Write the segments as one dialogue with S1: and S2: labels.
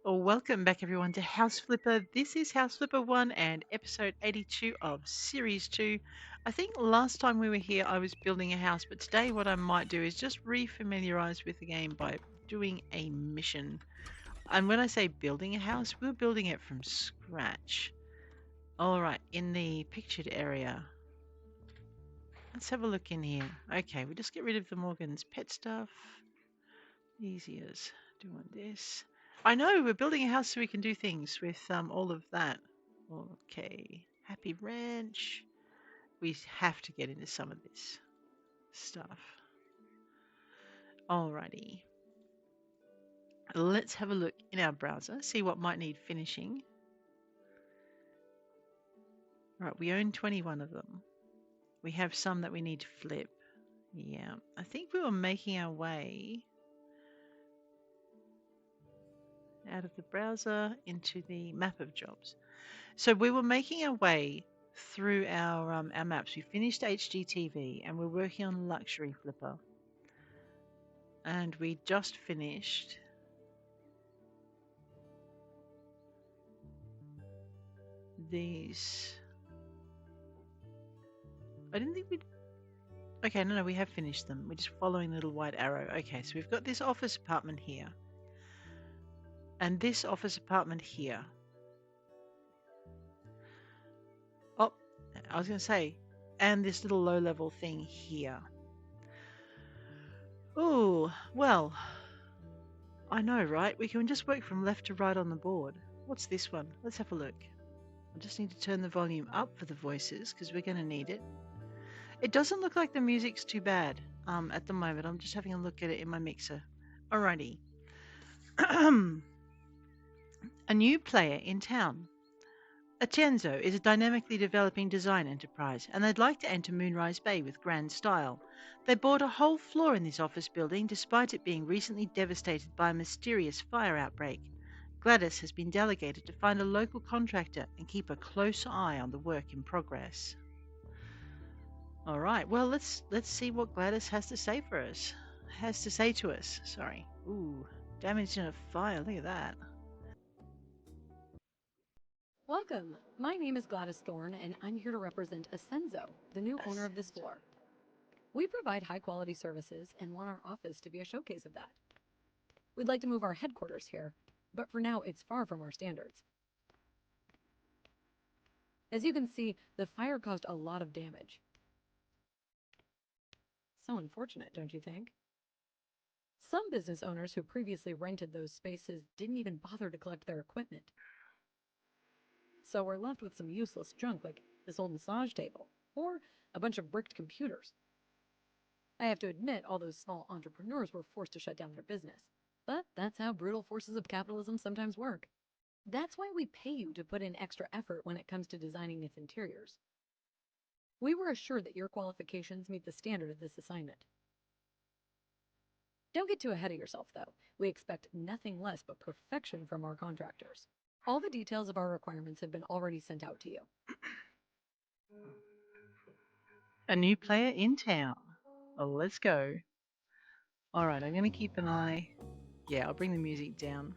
S1: Well, welcome back everyone to House Flipper. This is House Flipper 1 and episode 82 of Series 2. I think last time we were here I was building a house, but today what I might do is just re-familiarize with the game by doing a mission. And when I say building a house, we're building it from scratch. Alright, in the pictured area. Let's have a look in here. Okay, we just get rid of the Morgan's pet stuff. Easy as doing this. I know, we're building a house so we can do things with all of that. Okay, Happy Ranch. We have to get into some of this stuff. Alrighty. Let's have a look in our browser, see what might need finishing. Right, we own 21 of them. We have some that we need to flip. Yeah, I think we were making our way out of the browser into the map of jobs. So we were making our way through our maps. We finished HGTV and we're working on Luxury Flipper. And we just finished these. I didn't think we'd. Okay, no, we have finished them. We're just following the little white arrow. Okay, so we've got this office apartment here. And this office apartment here. Oh, I was going to say, and this little low level thing here. Oh, well, I know, right? We can just work from left to right on the board. What's this one? Let's have a look. I just need to turn the volume up for the voices because we're going to need it. It doesn't look like the music's too bad at the moment. I'm just having a look at it in my mixer. Alrighty. A new player in town. Atienzo is a dynamically developing design enterprise, and they'd like to enter Moonrise Bay with grand style. They bought a whole floor in this office building despite it being recently devastated by a mysterious fire outbreak. Gladys has been delegated to find a local contractor and keep a close eye on the work in progress. All right, well, let's see what Gladys has to say for us. Has to say to us. Sorry. Ooh, damage in a fire. Look at that.
S2: Welcome. My name is Gladys Thorne, and I'm here to represent Ascenzo, the new owner of this floor. We provide high quality services and want our office to be a showcase of that. We'd like to move our headquarters here, but for now it's far from our standards. As you can see, the fire caused a lot of damage. So unfortunate, don't you think? Some business owners who previously rented those spaces didn't even bother to collect their equipment. So we're left with some useless junk like this old massage table, or a bunch of bricked computers. I have to admit, all those small entrepreneurs were forced to shut down their business. But that's how brutal forces of capitalism sometimes work. That's why we pay you to put in extra effort when it comes to designing its interiors. We were assured that your qualifications meet the standard of this assignment. Don't get too ahead of yourself, though. We expect nothing less but perfection from our contractors. All the details of our requirements have been already sent out to you.
S1: A new player in town. Oh, let's go. All right, I'm going to keep an eye. Yeah, I'll bring the music down.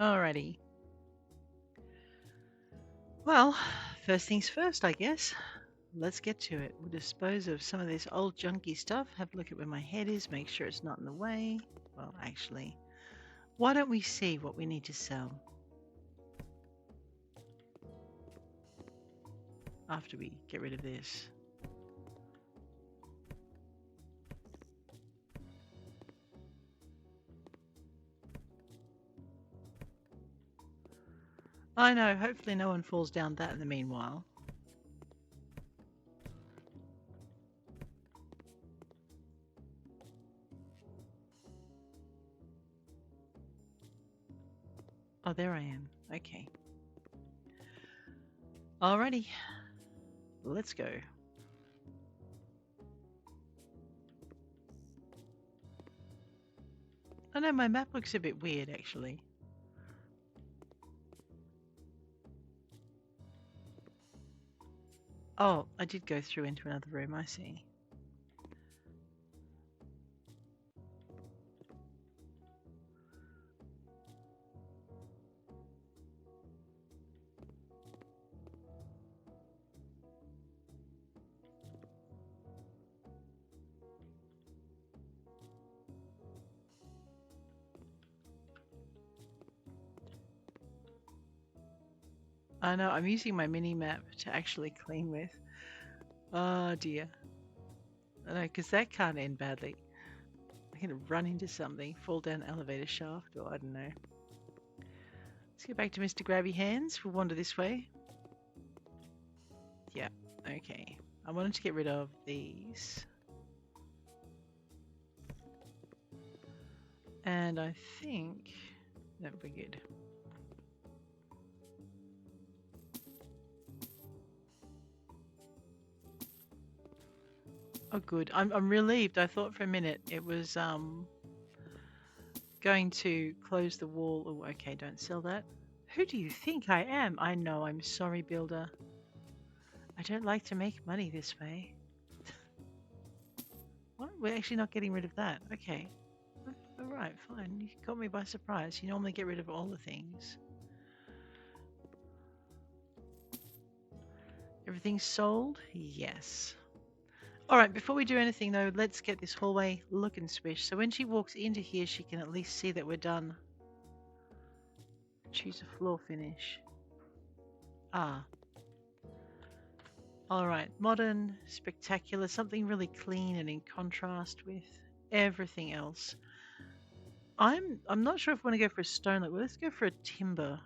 S1: Alrighty. Well, first things first, I guess. Let's get to it. We'll dispose of some of this old junky stuff. Have a look at where my head is, make sure it's not in the way. Well, actually, why don't we see what we need to sell after we get rid of this? I know, hopefully no one falls down that in the meanwhile. Oh, there I am. Okay. Alrighty. Let's go. I know my map looks a bit weird actually. Oh, I did go through into another room, I see. I know, I'm using my mini map to actually clean with. Oh dear. I know, because that can't end badly. I'm going to run into something, fall down an elevator shaft, or I don't know. Let's get back to Mr. Grabby Hands. We'll wander this way. Yeah, okay. I wanted to get rid of these. And I think that we're good. Oh, good. I'm relieved. I thought for a minute it was going to close the wall. Oh, okay, don't sell that. Who do you think I am? I know, I'm sorry, builder. I don't like to make money this way. What? We're actually not getting rid of that. Okay. All right, fine. You caught me by surprise. You normally get rid of all the things. Everything's sold? Yes. All right, before we do anything though, let's get this hallway looking swish. So when she walks into here, she can at least see that we're done. Choose a floor finish. Ah. All right, modern, spectacular, something really clean and in contrast with everything else. I'm not sure if I want to go for a stone. Well, let's go for a timber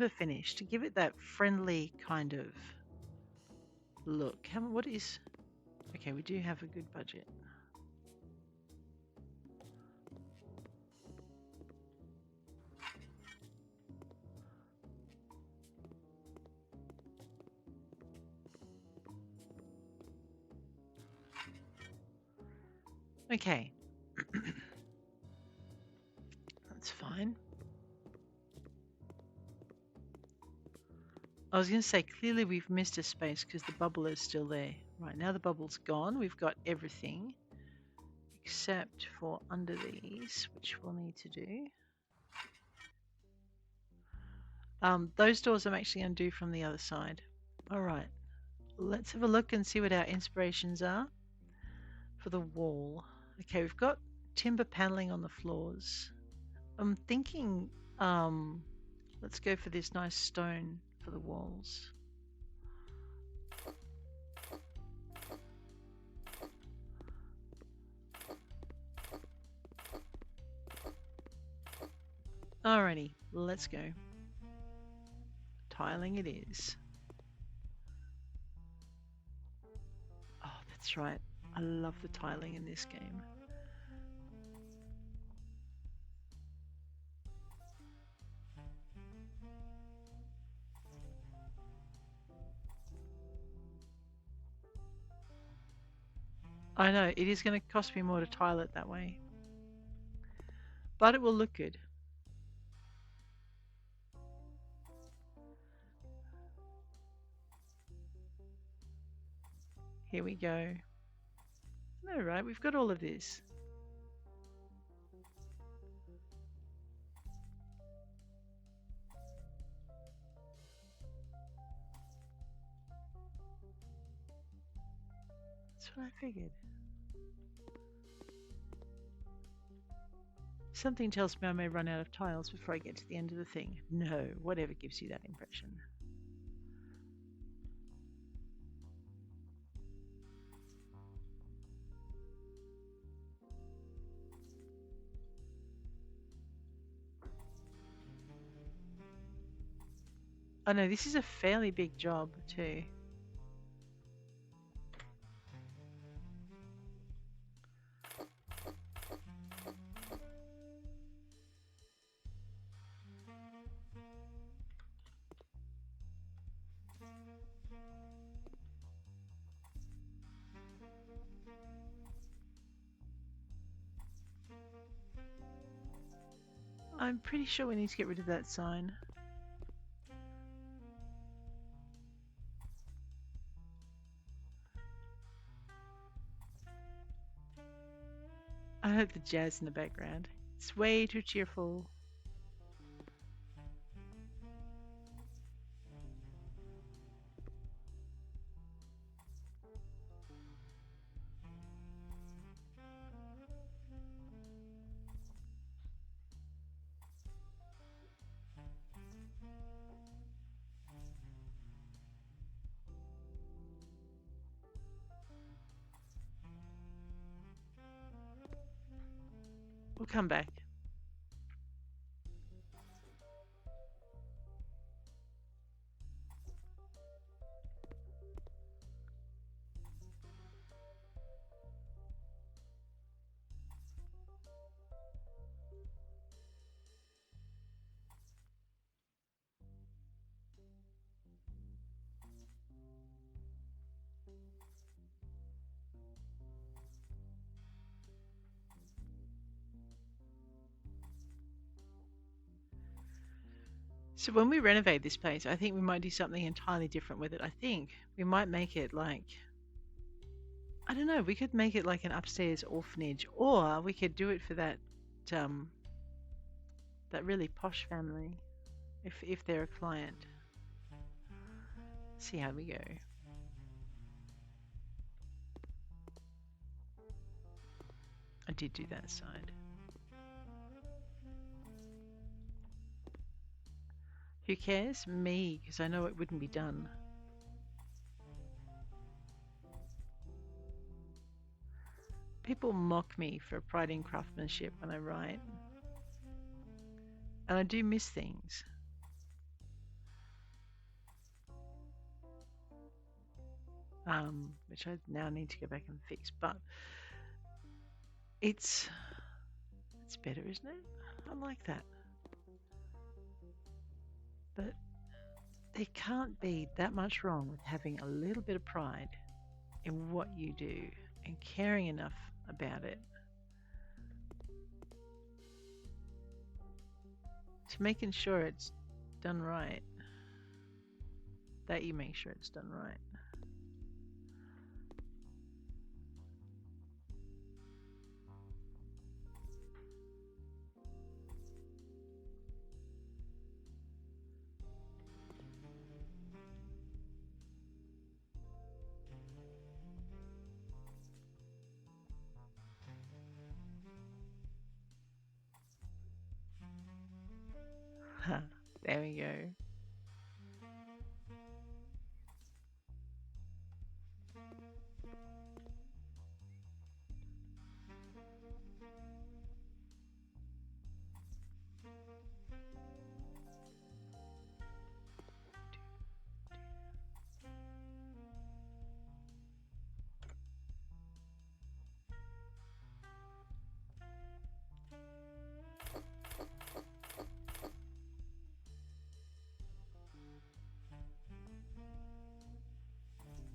S1: finish to give it that friendly kind of look. What is? Okay, we do have a good budget. Okay, that's fine. I was going to say, clearly we've missed a space because the bubble is still there. Right, now the bubble's gone. We've got everything except for under these, which we'll need to do. Those doors I'm actually going to do from the other side. All right, let's have a look and see what our inspirations are for the wall. Okay, we've got timber paneling on the floors. I'm thinking, let's go for this nice stone for the walls. Alrighty, let's go. Tiling it is. Oh, that's right. I love the tiling in this game. I know, it is going to cost me more to tile it that way. But it will look good. Here we go. Alright, we've got all of this. That's what I figured. Something tells me I may run out of tiles before I get to the end of the thing. No, whatever gives you that impression. Oh no, this is a fairly big job too. I'm pretty sure we need to get rid of that sign. I heard the jazz in the background. It's way too cheerful. We'll come back. So when we renovate this place, I think we might do something entirely different with it. I think we might make it like, I don't know, we could make it like an upstairs orphanage, or we could do it for um that really posh family if they're a client. See how we go. I did do that side. Who cares? Me, because I know it wouldn't be done. People mock me for pride in craftsmanship when I write, and I do miss things, which I now need to go back and fix. But it's better, isn't it? I like that. But there can't be that much wrong with having a little bit of pride in what you do and caring enough about it to making sure it's done right. That you make sure it's done right. There we go.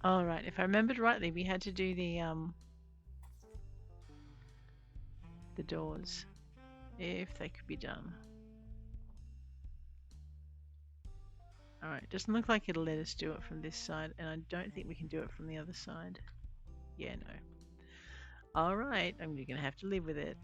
S1: All right. If I remembered rightly, we had to do the doors, if they could be done. All right. Doesn't look like it'll let us do it from this side, and I don't think we can do it from the other side. Yeah, no. All right. I'm going to have to live with it.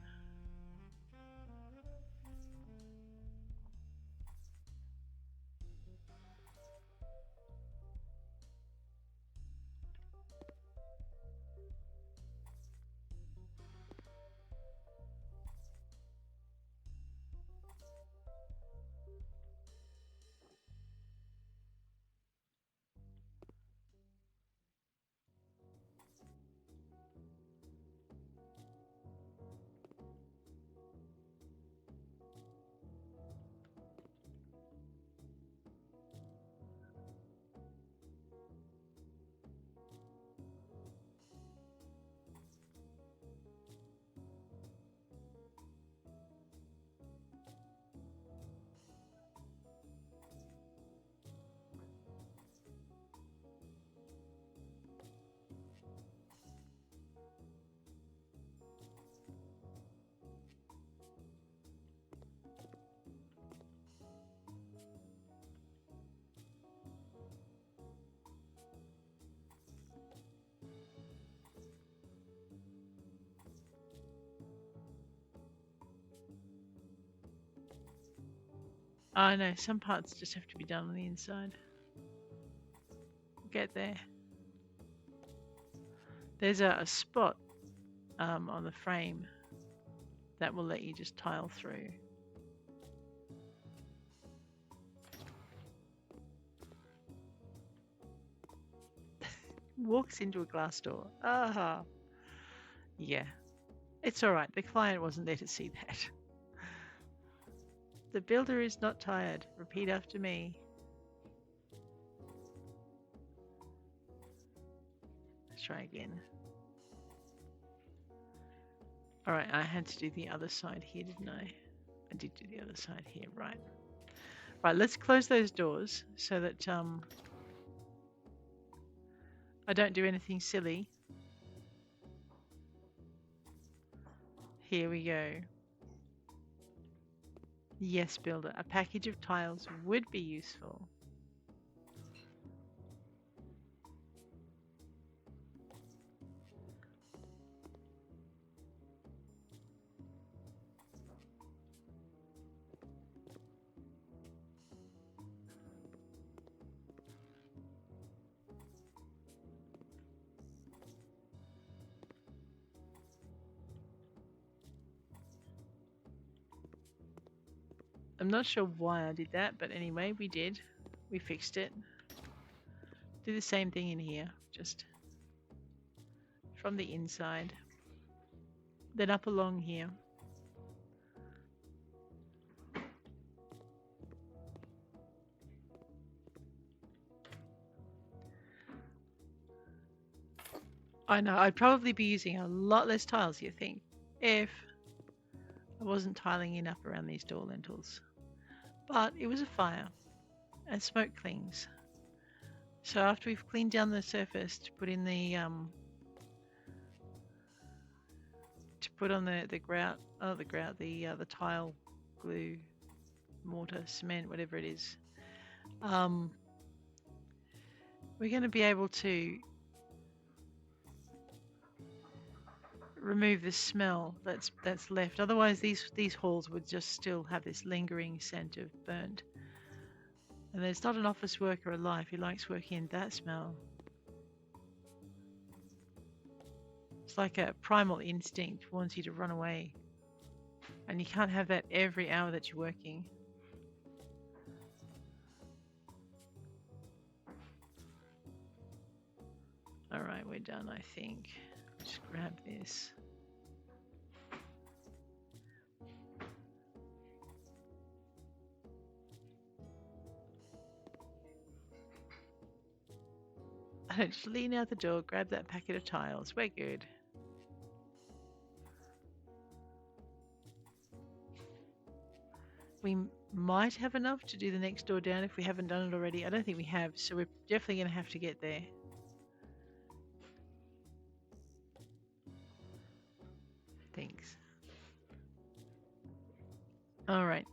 S1: Oh no, some parts just have to be done on the inside. Get there. There's a spot on the frame that will let you just tile through. Walks into a glass door. Aha. Yeah. It's all right. The client wasn't there to see that. The builder is not tired. Repeat after me. Let's try again. All right, I had to do the other side here, didn't I? I did do the other side here, right. Right, let's close those doors so that I don't do anything silly. Here we go. Yes, builder, a package of tiles would be useful. I'm not sure why I did that, but anyway, we did. We fixed it. Do the same thing in here, just from the inside. Then up along here. I know, I'd probably be using a lot less tiles, you think, if I wasn't tiling in up around these door lintels. But it was a fire, and smoke clings. So after we've cleaned down the surface to put in the the tile, glue, mortar, cement, whatever it is, we're going to be able to remove the smell that's left. Otherwise, these halls would just still have this lingering scent of burnt. And there's not an office worker alive who likes working in that smell. It's like a primal instinct wants you to run away. And you can't have that every hour that you're working. All right, we're done, I think. Just grab this. Just lean out the door, grab that packet of tiles. We're good. We might have enough to do the next door down if we haven't done it already. I don't think we have, so we're definitely going to have to get there. Thanks. All right.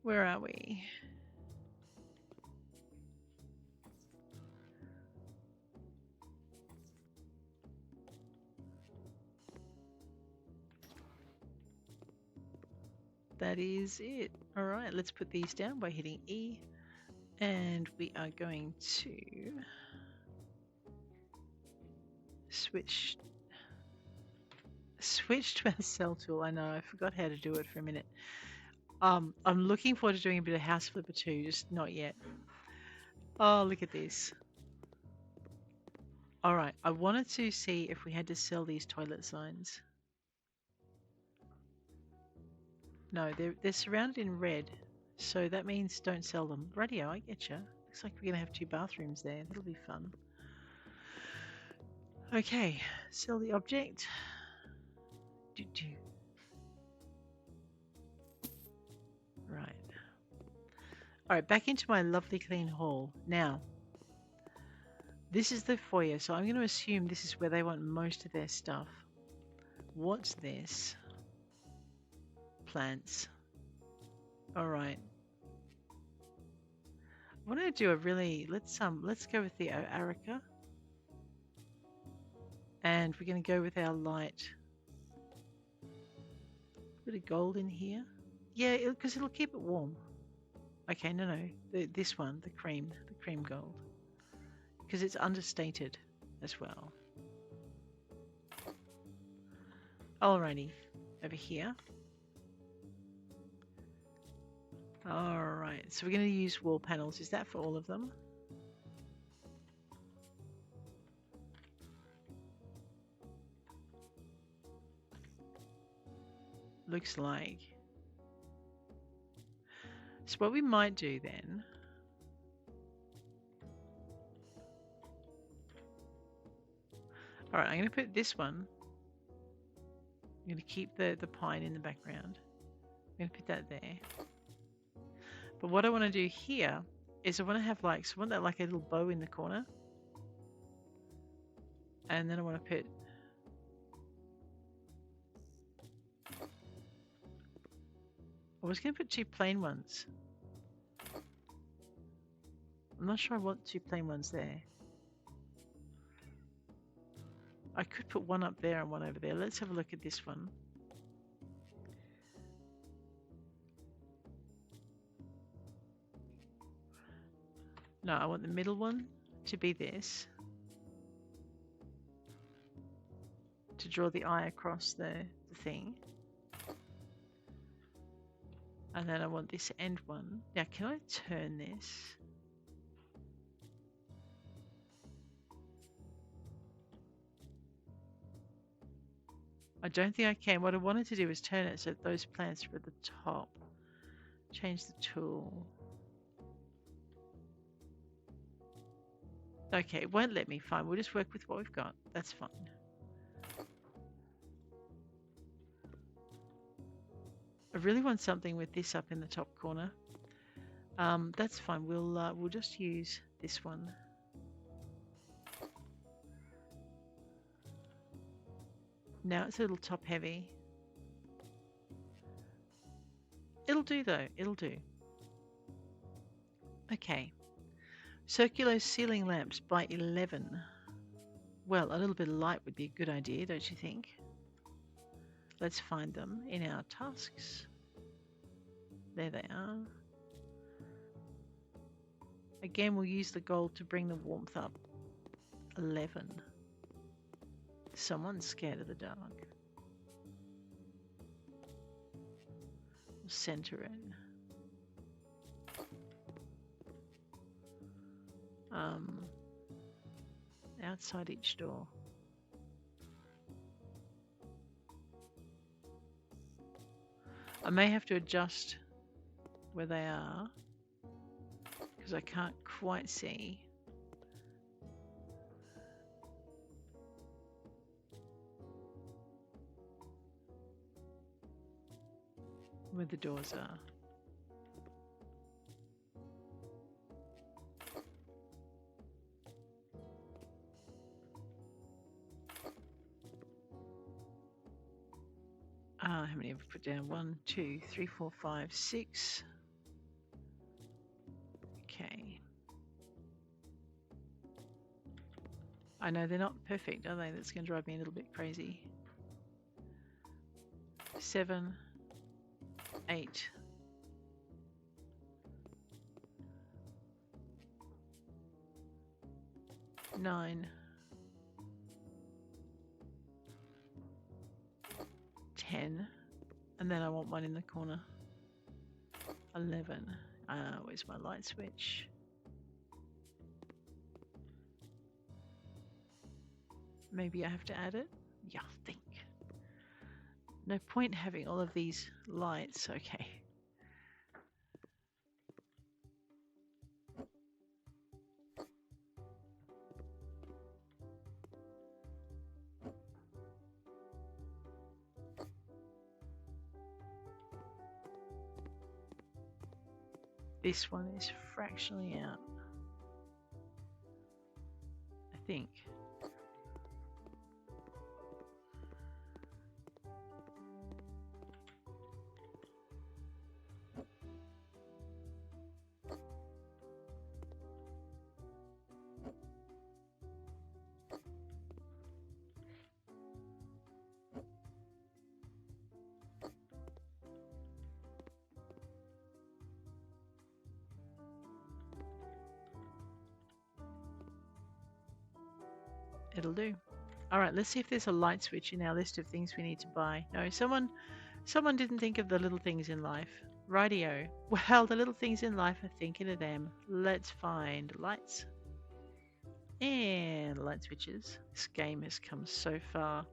S1: Where are we? That is it. All right, let's put these down by hitting E. And we are going to switch to our cell tool. I know, I forgot how to do it for a minute. I'm looking forward to doing a bit of House Flipper too, just not yet. Oh, look at this. All right, I wanted to see if we had to sell these toilet signs. No, they're surrounded in red, so that means don't sell them. Radio, I getcha. Looks like we're gonna have 2 bathrooms there. That'll be fun. Okay, sell the object. Right. All right, back into my lovely clean hall. Now, this is the foyer, so I'm going to assume this is where they want most of their stuff. What's this? Plants. All right. I want to do a really let's go with the Arica, and we're going to go with our light. Bit of gold in here. Yeah, because it'll keep it warm. Okay, no, this one, the cream gold, because it's understated as well. Alrighty, over here. Alright, so we're going to use wall panels. Is that for all of them? looks like. So what we might do then, all right, I'm going to put this one. I'm going to keep the pine in the background. I'm going to put that there. But what I want to do here is I want to have like, so I want that like a little bow in the corner. And then I want to put, I was going to put two plain ones. I'm not sure I want two plain ones there. I could put one up there and one over there. Let's have a look at this one. No, I want the middle one to be this. To draw the eye across the thing. And then I want this end one. Now, can I turn this? I don't think I can. What I wanted to do is turn it so that those plants are at the top. Change the tool. Okay, it won't let me. Fine, we'll just work with what we've got. That's fine. I really want something with this up in the top corner. That's fine. We'll just use this one. Now it's a little top heavy. It'll do though. It'll do. Okay. Circular ceiling lamps by 11. Well, a little bit of light would be a good idea, don't you think? Let's find them in our tasks. There they are. Again, we'll use the gold to bring the warmth up. 11. Someone's scared of the dark. We'll center it. Outside each door. I may have to adjust where they are because I can't quite see. Where the doors are. How many have we put down? 1, 2, 3, 4, 5, 6. Okay. I know they're not perfect, are they? That's going to drive me a little bit crazy. 7, 8. 9. 10. And then I want one in the corner. 11. Where's my light switch? Maybe I have to add it? Yeah, I think. No point having all of these lights. Okay. This one is fractionally out. I think. It'll do. All right, let's see if there's a light switch in our list of things we need to buy. No, someone didn't think of the little things in life. Rightio. Well, the little things in life are thinking of them. Let's find lights. And light switches. This game has come so far.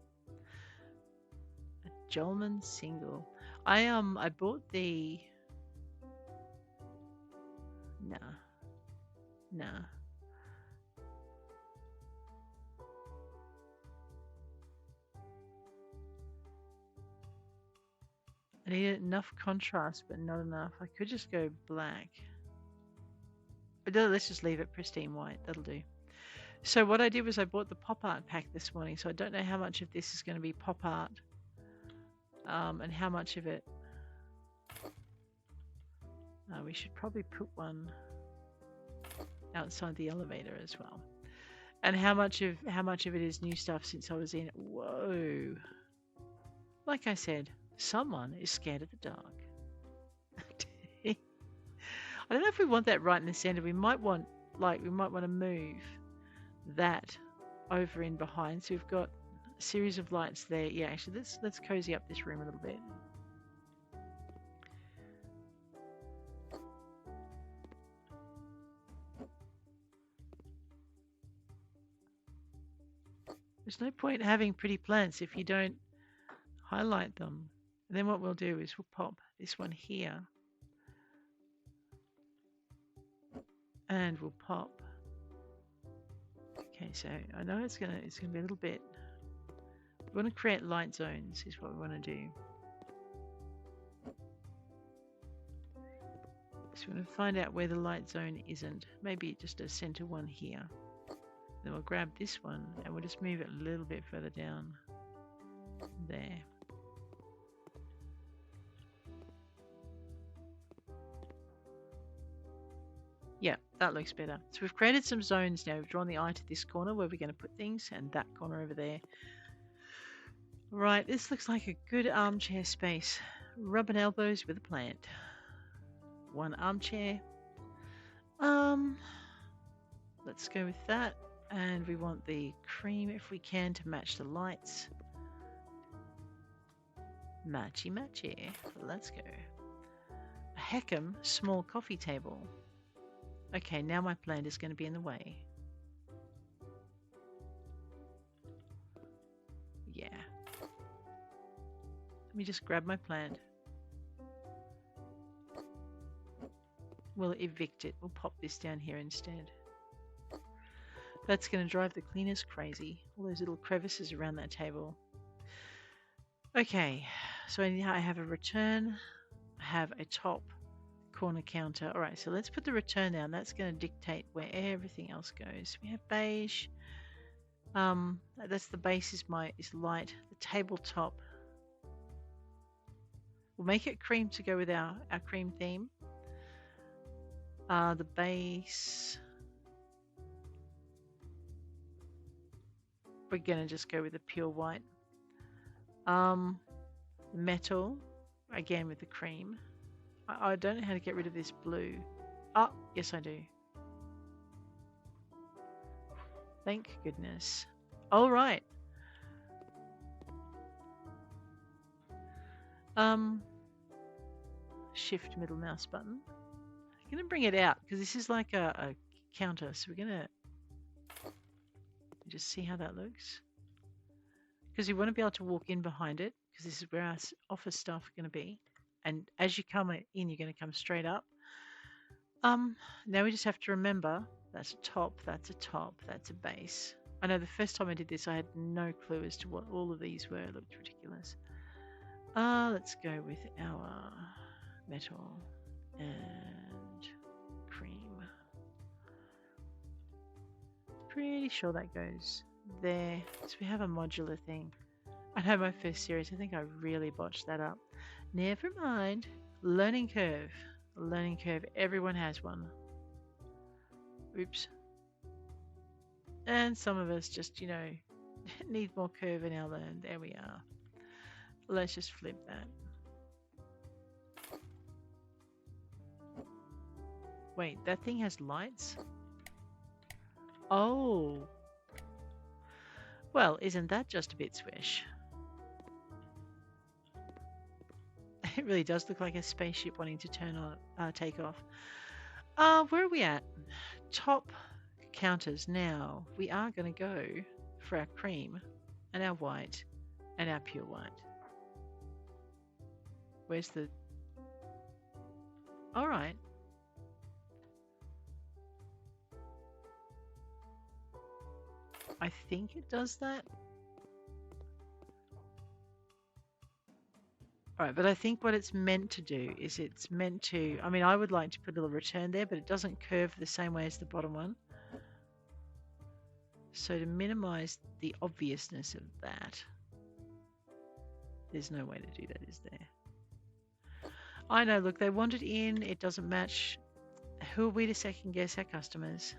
S1: A Jolman single. I bought the nah nah. I needed enough contrast, but not enough. I could just go black. But let's just leave it pristine white. That'll do. So what I did was I bought the pop art pack this morning. So I don't know how much of this is going to be pop art, and how much of it. We should probably put one outside the elevator as well. And how much of it is new stuff since I was in? Whoa! Like I said, someone is scared of the dark. I don't know if we want that right in the center. We might want to move that over in behind. So we've got a series of lights there. Yeah, actually, let's cozy up this room a little bit. There's no point having pretty plants if you don't highlight them. And then what we'll do is we'll pop this one here, and we'll pop. Okay, so I know it's gonna be a little bit. We want to create light zones is what we want to do. So we want to find out where the light zone isn't. Maybe just a center one here. Then we'll grab this one and we'll just move it a little bit further down there. Yeah, that looks better. So we've created some zones now. We've drawn the eye to this corner where we're going to put things, and that corner over there. Right, this looks like a good armchair space. Rubbing elbows with a plant. One armchair. Let's go with that. And we want the cream, if we can, to match the lights. Matchy matchy. Let's go. A Heckham small coffee table. Okay, now my plant is going to be in the way. Yeah. Let me just grab my plant. We'll evict it. We'll pop this down here instead. That's going to drive the cleaners crazy. All those little crevices around that table. Okay, so I have a return. I have a top corner counter. All right, so let's put the return down. That's going to dictate where everything else goes. We have beige. That's the base is light. The tabletop. We'll make it cream to go with our cream theme. The base. We're going to just go with the pure white. Metal, again with the cream. I don't know how to get rid of this blue. Oh, yes I do. Thank goodness. All right. Shift middle mouse button. I'm going to bring it out because this is like a counter. So we're going to just see how that looks. Because you want to be able to walk in behind it because this is where our office staff are going to be. And as you come in, you're going to come straight up. Now we just have to remember that's a top, that's a top, that's a base. I know the first time I did this, I had no clue as to what all of these were. It looked ridiculous. Let's go with our metal and cream. Pretty sure that goes there. So we have a modular thing. I know my first series, I think I really botched that up. Never mind. Learning curve. Learning curve. Everyone has one. Oops. And some of us just, need more curve in our learn. There we are. Let's just flip that. Wait, that thing has lights? Oh. Well, isn't that just a bit swish? It really does look like a spaceship wanting to take off. Where are we at? Top counters now. We are going to go for our cream and our white and our pure white. Where's the... All right. I think it does that. All right, but I think what it's meant to do is it's meant to... I mean, I would like to put a little return there, but it doesn't curve the same way as the bottom one. So to minimize the obviousness of that, there's no way to do that, is there? I know, look, they want it in, it doesn't match. Who are we to second guess our customers?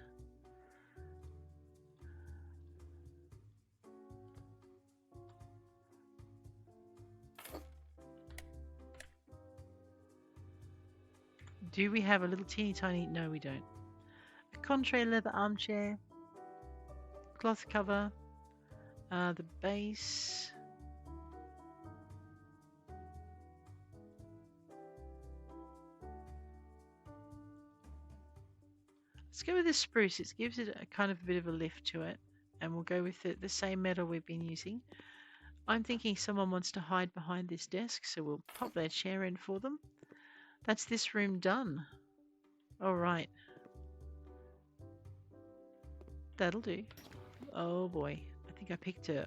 S1: Do we have a little teeny tiny... No, we don't. A contrary leather armchair, cloth cover, the base... Let's go with the spruce. It gives it a kind of a bit of a lift to it. And we'll go with the same metal we've been using. I'm thinking someone wants to hide behind this desk, so we'll pop their chair in for them. That's this room done. All right. That'll do. Oh boy. I think I picked a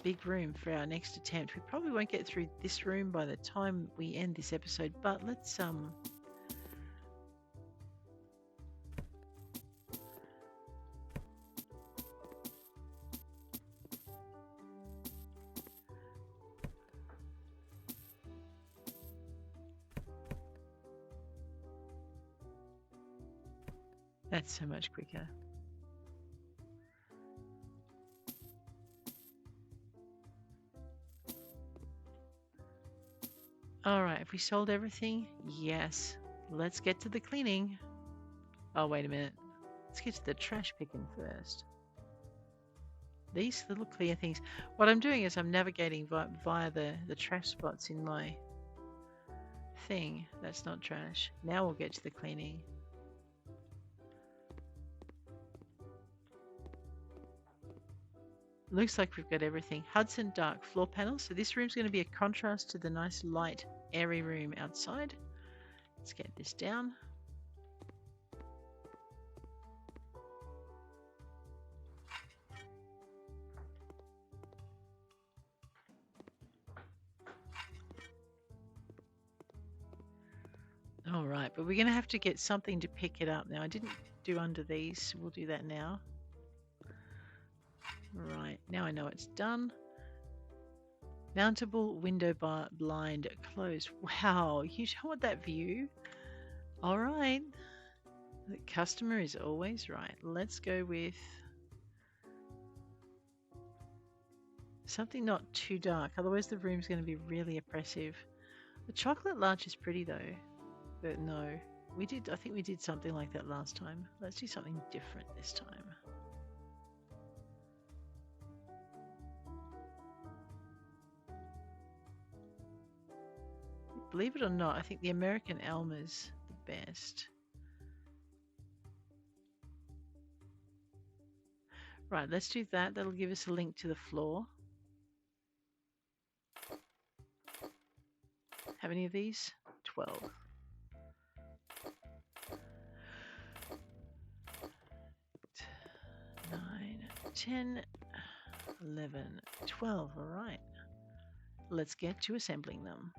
S1: big room for our next attempt. We probably won't get through this room by the time we end this episode, but let's that's so much quicker. All right, have we sold everything? Yes. Let's get to the cleaning. Oh, wait a minute. Let's get to the trash picking first. These little clear things. What I'm doing is I'm navigating via the trash spots in my thing. That's not trash. Now we'll get to the cleaning. Looks like we've got everything. Hudson dark floor panels. So this room's going to be a contrast to the nice light airy room outside. Let's get this down. All right, but we're going to have to get something to pick it up now. I didn't do under these, so we'll do that now. Right, now I know it's done. Mountable window blind closed. Wow, you don't want that view? All right. The customer is always right. Let's go with something not too dark. Otherwise the room's going to be really oppressive. The chocolate larch is pretty though. But no, I think we did something like that last time. Let's do something different this time. Believe it or not, I think the American elm is the best. Right, let's do that. That'll give us a link to the floor. How many of these? 12. 9, 10, 11, 12. All right. Let's get to assembling them.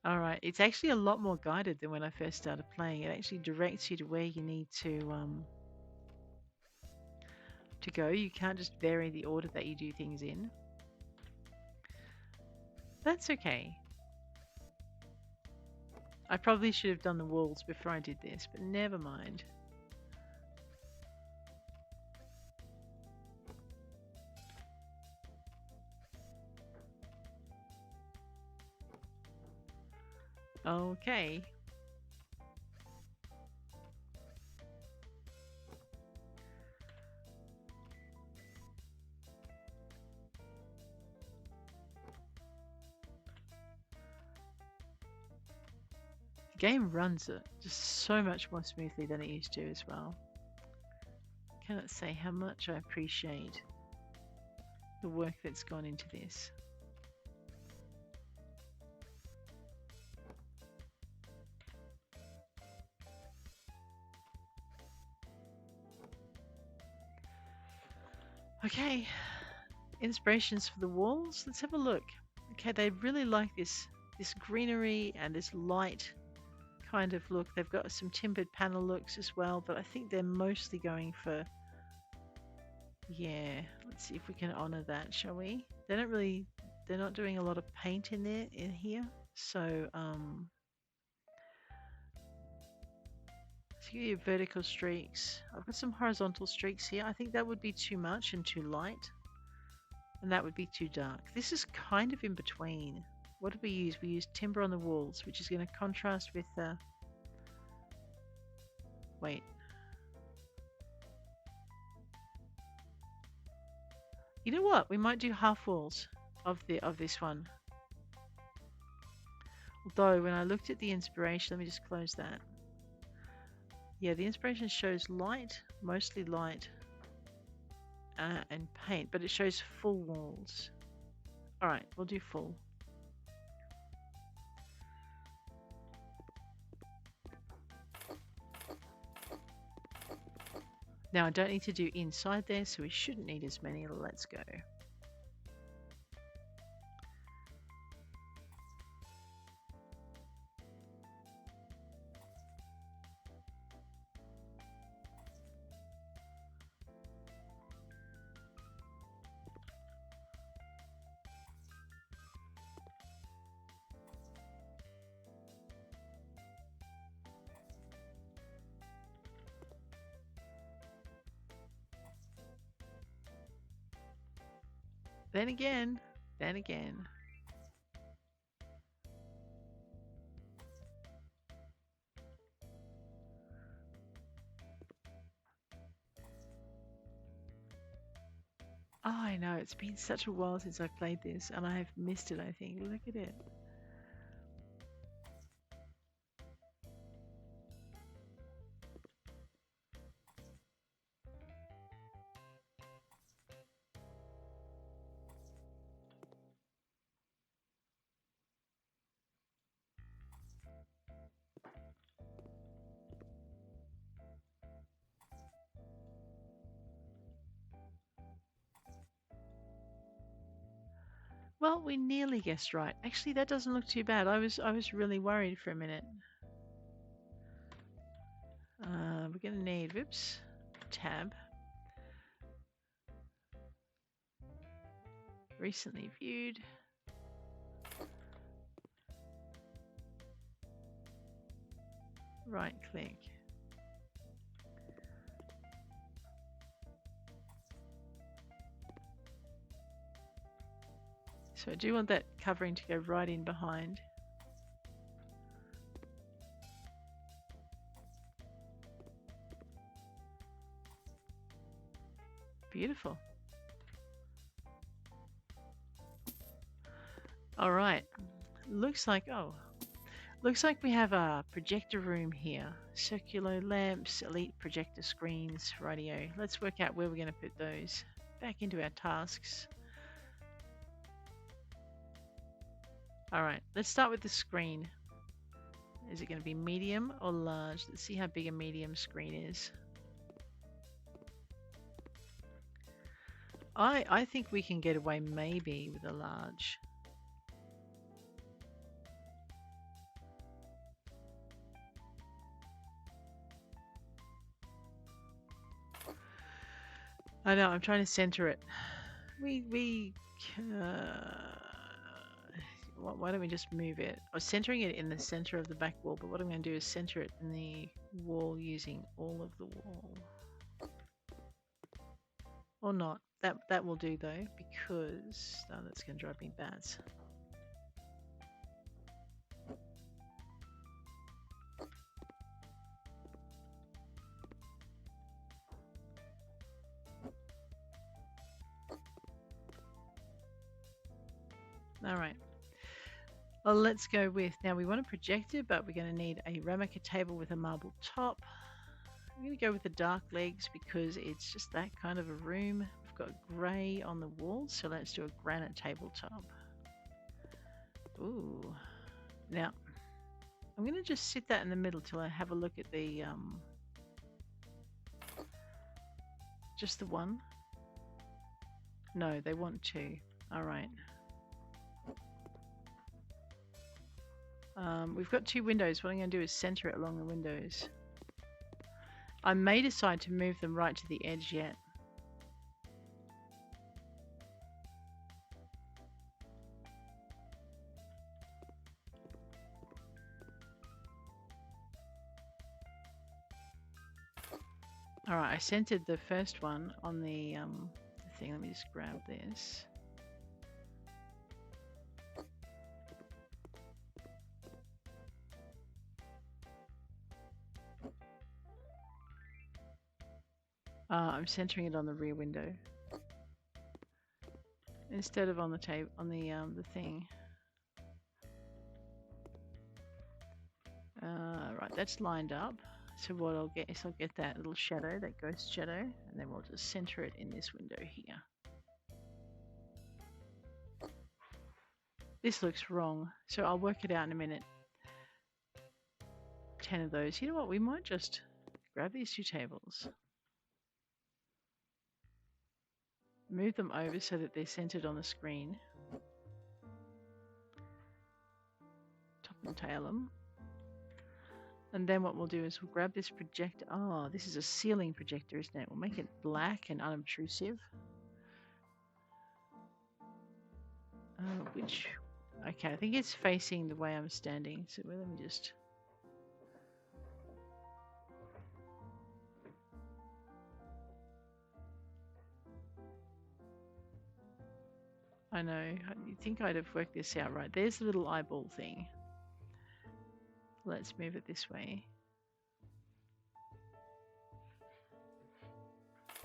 S1: All right, it's actually a lot more guided than when I first started playing. It actually directs you to where you need to go. You can't just vary the order that you do things in. That's okay. I probably should have done the walls before I did this, but never mind. Okay. The game runs it just so much more smoothly than it used to as well. cannot say how much I appreciate the work that's gone into this. Okay, inspirations for the walls. Let's have a look. Okay, they really like this greenery and this light kind of look. They've got some timbered panel looks as well, but I think they're mostly going for, yeah, let's see if we can honor that, shall we? They're not doing a lot of paint in here. So, so you get your vertical streaks. I've got some horizontal streaks here. I think that would be too much and too light, and that would be too dark. This is kind of in between. What did we use? We used timber on the walls, which is going to contrast with the. Wait. You know what? We might do half walls of this one. Although when I looked at the inspiration, let me just close that. Yeah, the inspiration shows light, mostly light, and paint, but it shows full walls. All right, we'll do full. Now I don't need to do inside there, so we shouldn't need as many. Let's go. Then again, then again. Oh, I know, it's been such a while since I've played this, and I have missed it, I think. Look at it. Well, we nearly guessed right. Actually, that doesn't look too bad. I was really worried for a minute. We're gonna need, whoops, tab. Recently viewed. Right click. So I do want that covering to go right in behind. Beautiful. All right. Looks like, oh, looks like we have a projector room here. Circular lamps, elite projector screens, radio. Let's work out where we're going to put those. Back into our tasks. All right, let's start with the screen. Is it going to be medium or large? Let's see how big a medium screen is. I think we can get away maybe with a large. I know, I'm trying to center it. Why don't we just move it? I was centering it in the center of the back wall, but what I'm going to do is center it in the wall using all of the wall. Or not. That will do though, because that's going to drive me bats. All right. Well, let's go with, now we want a projector, but we're going to need a Ramica table with a marble top. I'm going to go with the dark legs because it's just that kind of a room. We've got grey on the walls, so let's do a granite tabletop. Ooh. Now, I'm going to just sit that in the middle till I have a look at the, just the one. No, they want two. All right. We've got two windows. What I'm going to do is center it along the windows. I may decide to move them right to the edge yet. All right, I centered the first one on the thing. Let me just grab this. I'm centering it on the rear window instead of on the table on the thing. Right, that's lined up. So what I'll get is I'll get that little shadow, that ghost shadow, and then we'll just center it in this window here. This looks wrong, so I'll work it out in a minute. 10 of those. You know what? We might just grab these two tables, move them over so that they're centered on the screen, top and tail them. And then what we'll do is we'll grab this projector. Oh, this is a ceiling projector, isn't it? We'll make it black and unobtrusive. Okay, I think it's facing the way I'm standing. So let me just... I know, you'd think I'd have worked this out right. There's the little eyeball thing. Let's move it this way.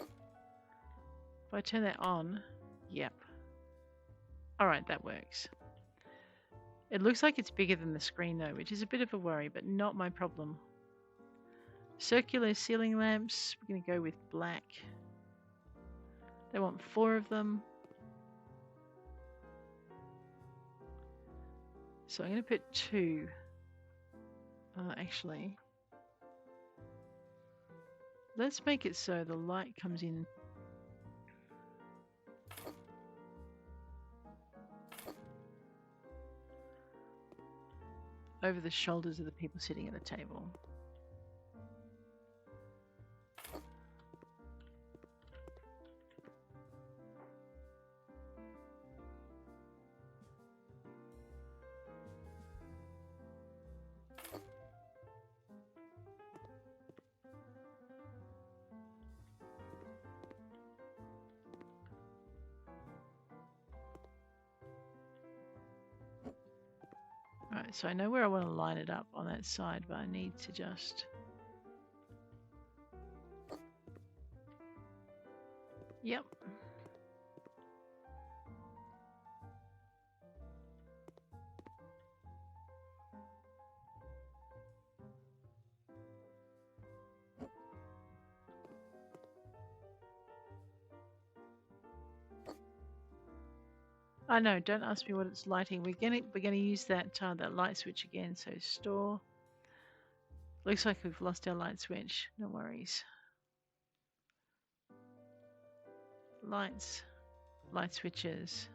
S1: If I turn that on, yep. Alright, that works. It looks like it's bigger than the screen though, which is a bit of a worry, but not my problem. Circular ceiling lamps, we're going to go with black. They want 4 of them. So I'm going to put 2. Actually, let's make it so the light comes in over the shoulders of the people sitting at the table. Alright, so I know where I want to line it up on that side, but I need to just... Yep. Oh no, don't ask me what it's lighting. We're gonna use that light switch again. So store. Looks like we've lost our light switch. No worries. Lights, light switches.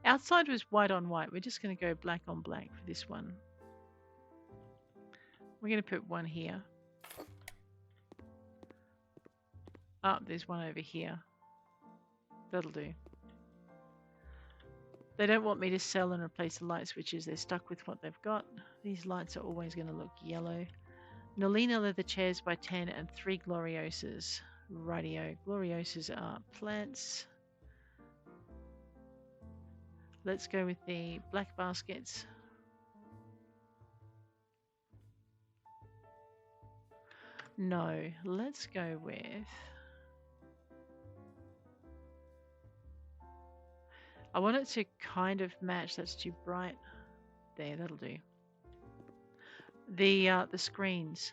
S1: Outside was white on white. We're just gonna go black on black for this one. We're gonna put one here. Oh, there's one over here. That'll do. They don't want me to sell and replace the light switches. They're stuck with what they've got. These lights are always going to look yellow. Nolina leather chairs by 10 and 3 Gloriosas. Rightio. Gloriosas are plants. Let's go with the black baskets. No, let's go with... I want it to kind of match. That's too bright. There, that'll do. The screens.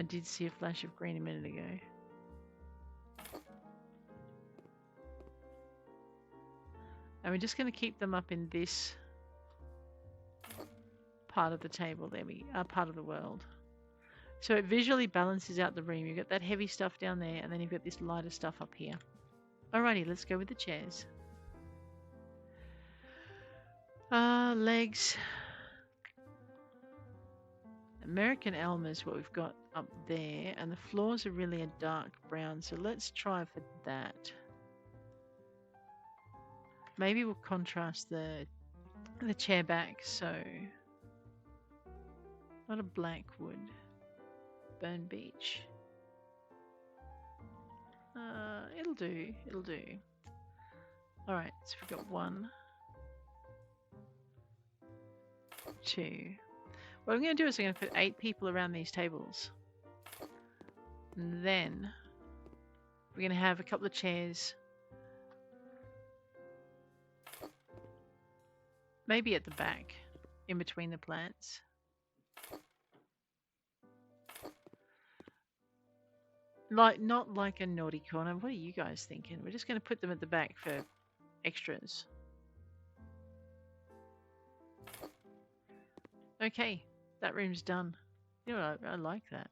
S1: I did see a flash of green a minute ago. And we're just going to keep them up in this part of the table. There we are, part of the world. So it visually balances out the room. You've got that heavy stuff down there, and then you've got this lighter stuff up here. Alrighty, let's go with the chairs. Legs. American elm is what we've got up there, and the floors are really a dark brown, so let's try for that. Maybe we'll contrast the chair back, so not a black wood. Burn beach. It'll do. It'll do. Alright, so we've got 1, 2. What I'm going to do is I'm going to put 8 people around these tables. And then we're going to have a couple of chairs. Maybe at the back, in between the plants. Not like a naughty corner. What are you guys thinking? We're just going to put them at the back for extras. Okay, that room's done. You know what? I like that.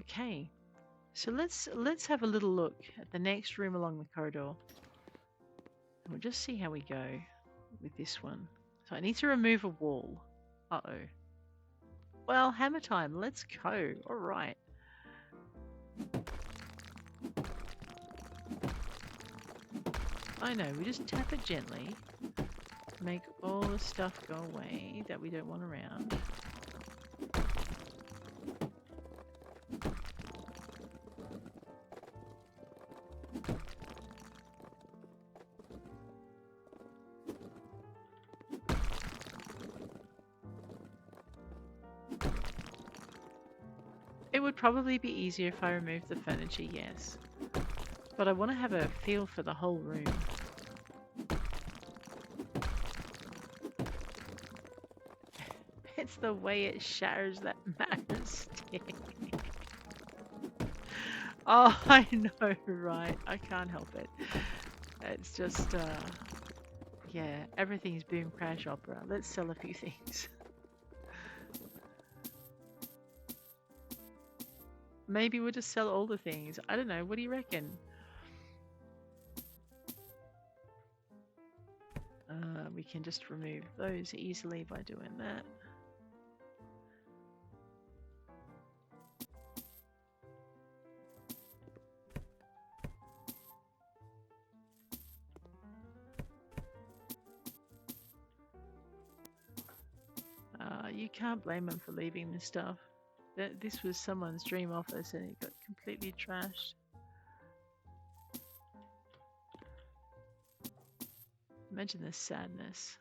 S1: Okay, so let's have a little look at the next room along the corridor. And we'll just see how we go with this one. So I need to remove a wall. Uh-oh. Well, hammer time. Let's go. All right. I know. We just tap it gently. Make all the stuff go away that we don't want around. It would probably be easier if I removed the furniture, yes. But I want to have a feel for the whole room. It's the way it shatters that matchstick. Oh, I know, right? I can't help it. It's just, yeah, everything's boom crash opera. Let's sell a few things. Maybe we'll just sell all the things. I don't know. What do you reckon? We can just remove those easily by doing that. You can't blame them for leaving this stuff. This was someone's dream office and it got completely trashed. Imagine the sadness.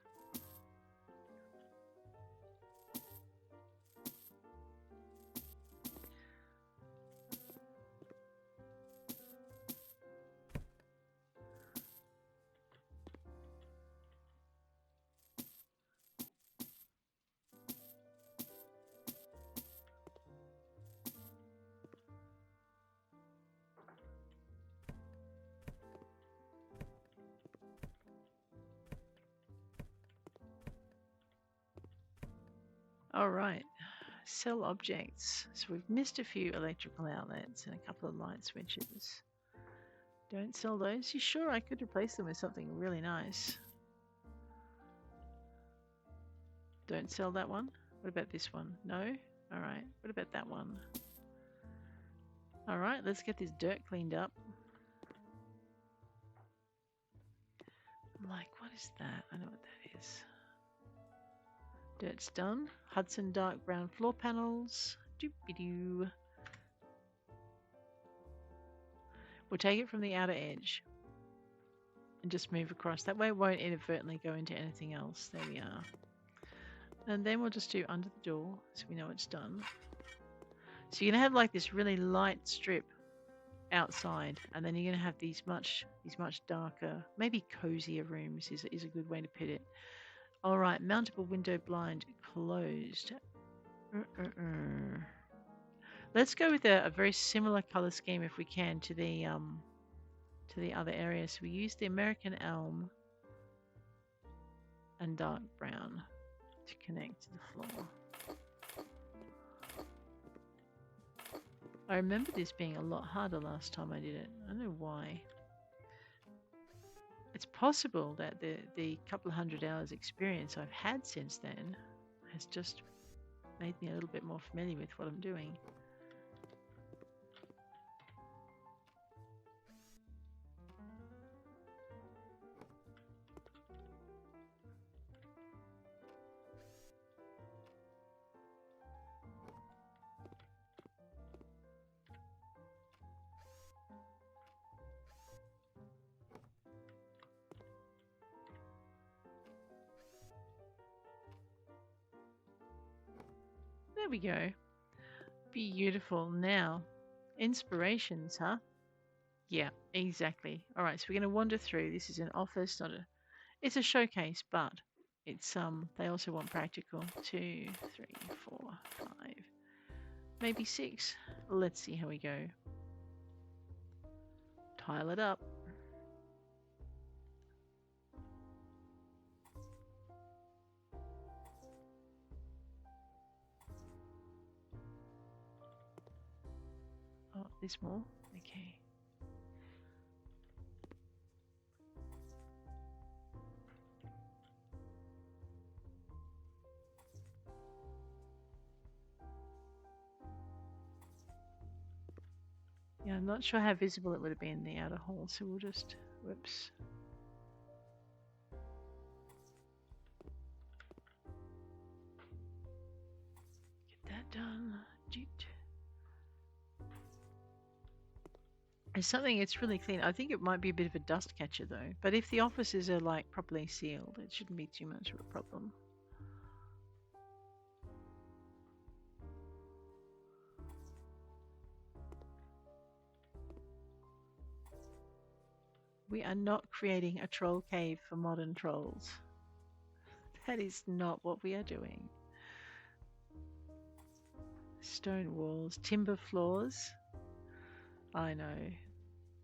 S1: All right, sell objects. So we've missed a few electrical outlets and a couple of light switches. Don't sell those. You sure I could replace them with something really nice? Don't sell that one. What about this one? No? All right. What about that one? All right, let's get this dirt cleaned up. I'm like, what is that? I know what that is. Dirt's done. Hudson dark brown floor panels. Doop-de-doo. We'll take it from the outer edge and just move across. That way it won't inadvertently go into anything else. There we are. And then we'll just do under the door so we know it's done. So you're going to have like this really light strip outside, and then you're going to have these much darker, maybe cozier rooms is a good way to put it. All right, mountable window blind closed. Mm-mm-mm. Let's go with a very similar color scheme if we can to the other areas. So we use the American elm and dark brown to connect to the floor. I remember this being a lot harder last time I did it. I don't know why. It's possible that the couple of hundred hours experience I've had since then has just made me a little bit more familiar with what I'm doing. There we go. Beautiful. Now, inspirations, huh? Yeah, exactly. All right, so we're going to wander through. This is an office, not a. It's a showcase, but it's They also want practical. 2, 3, 4, 5, maybe 6. Let's see how we go. Tile it up. Oh, this more. Okay. Yeah, I'm not sure how visible it would have been in the outer hall, so we'll just, whoops. Get that done. It's something, it's really clean. I think it might be a bit of a dust catcher though, but if the offices are like properly sealed, it shouldn't be too much of a problem. We are not creating a troll cave for modern trolls. That is not what we are doing. Stone walls, timber floors. I know.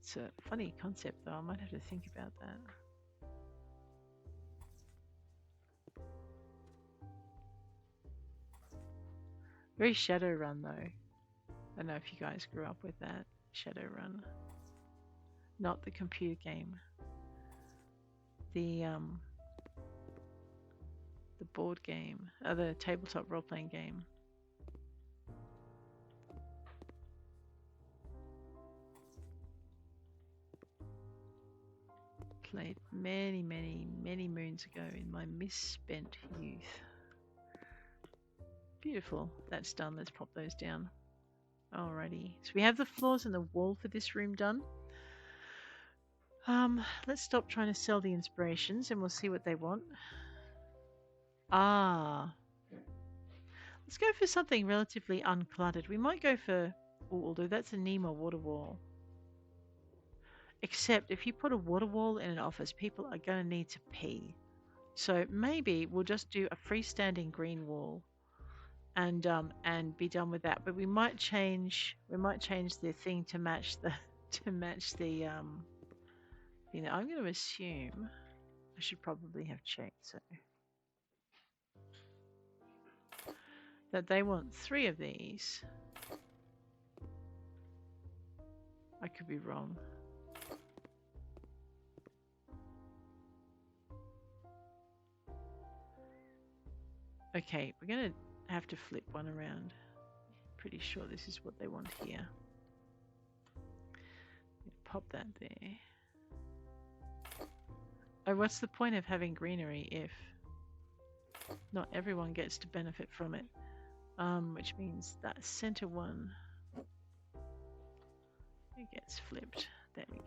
S1: It's a funny concept though. I might have to think about that. Very Shadowrun though. I don't know if you guys grew up with that. Shadowrun. Not the computer game. The the board game. The tabletop role playing game. Played many, many, many moons ago in my misspent youth. Beautiful. That's done. Let's pop those down. Alrighty. So we have the floors and the wall for this room done. Let's stop trying to sell the inspirations and we'll see what they want. Ah. Let's go for something relatively uncluttered. We might go for, although that's a Nemo water wall. Except if you put a water wall in an office, people are going to need to pee. So maybe we'll just do a freestanding green wall and be done with that. But we might change the thing to match the I'm going to assume I should probably have checked so that they want 3 of these. I could be wrong. Okay, we're going to have to flip one around. Pretty sure this is what they want here. Pop that there. Oh, what's the point of having greenery if not everyone gets to benefit from it? Which means that center one it gets flipped. There we go.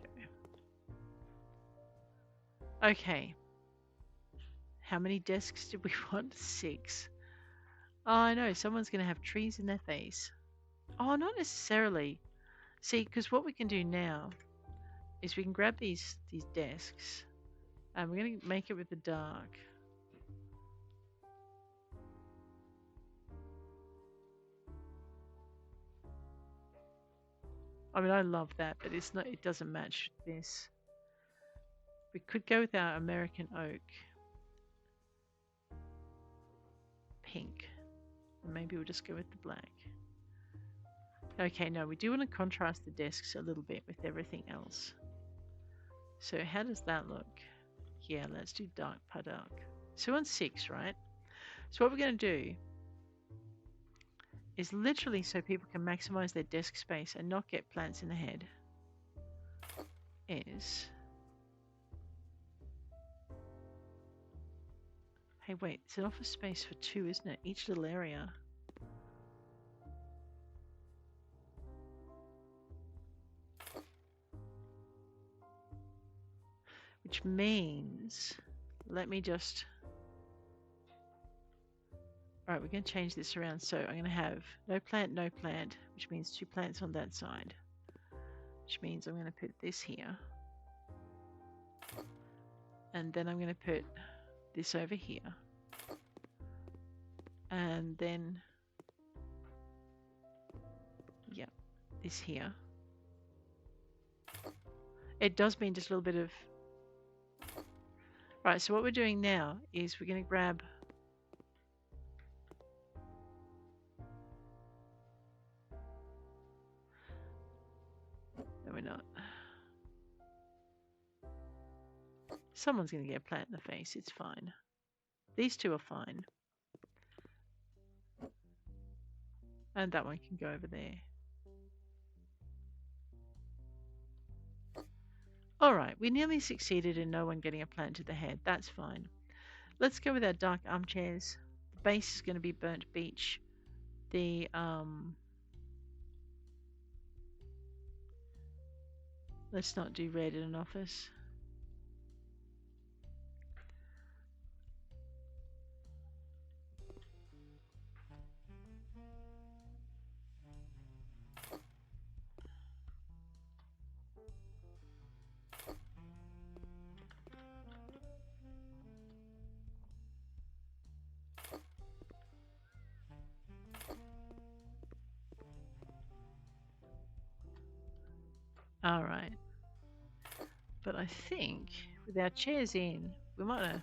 S1: Okay. How many desks did we want? 6. Oh, I know. Someone's going to have trees in their face. Oh, not necessarily. See, because what we can do now is we can grab these desks and we're going to make it with the dark. I mean, I love that, but it's not. It doesn't match this. We could go with our American oak pink. And maybe we'll just go with the black. Okay, no, we do want to contrast the desks a little bit with everything else. So how does that look? Yeah, let's do dark par dark. So on 6, right? So what we're going to do is literally so people can maximize their desk space and not get plants in the head is... Hey, wait, it's an office space for 2, isn't it? Each little area. Which means, let me just... Alright, we're going to change this around. So I'm going to have no plant, which means 2 plants on that side. Which means I'm going to put this here. And then I'm going to put this over here. And then, yeah, this here. It does mean just a little bit of... Right, so what we're doing now is we're going to grab... No, we're not. Someone's going to get a plant in the face. It's fine. These 2 are fine. And that one can go over there. Alright, we nearly succeeded in no one getting a plant to the head. That's fine. Let's go with our dark armchairs. The base is going to be burnt beech. The let's not do red in an office. Alright. But I think with our chairs in, we might have...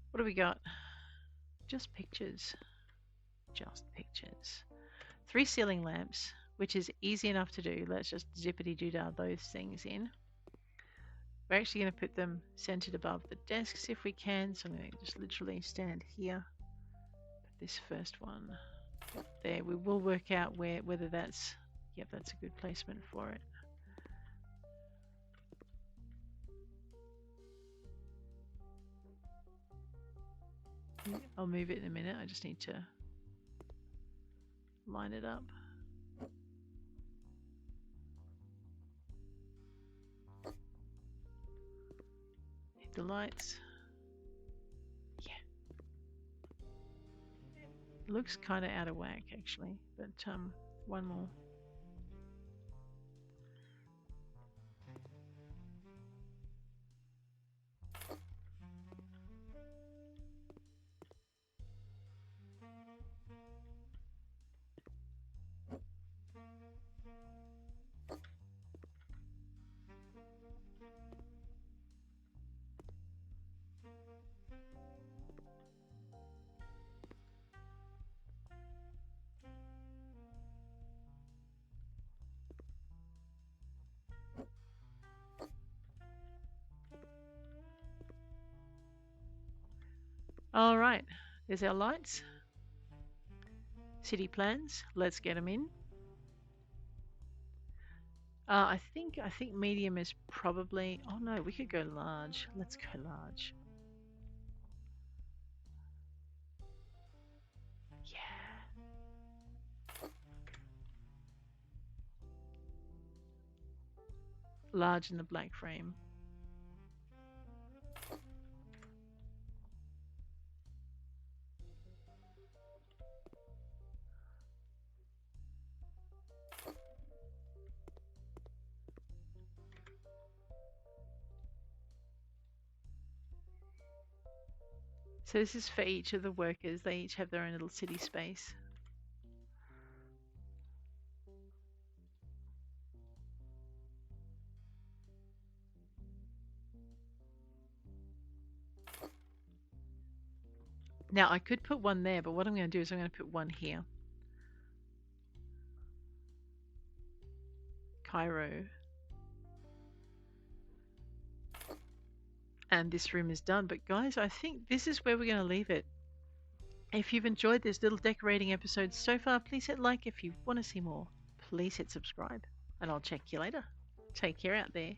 S1: What do we got? Just pictures. Just pictures. 3 ceiling lamps, which is easy enough to do. Let's just zippity-doo-dah those things in. We're actually going to put them centered above the desks if we can. So I'm going to just literally stand here. Put this first one up there. We will work out whether that's... Yep, that's a good placement for it. I'll move it in a minute. I just need to line it up. Hit the lights. Yeah. It looks kind of out of whack actually, but one more. All right, there's our lights. City plans. Let's get them in. I think medium is probably... Oh no, we could go large. Let's go large. Yeah. Large in the black frame. So this is for each of the workers. They each have their own little city space. Now, I could put one there, but what I'm going to do is I'm going to put one here. Cairo. And this room is done. But guys, I think this is where we're going to leave it. If you've enjoyed this little decorating episode so far, please hit like. If you want to see more, please hit subscribe. And I'll check you later. Take care out there.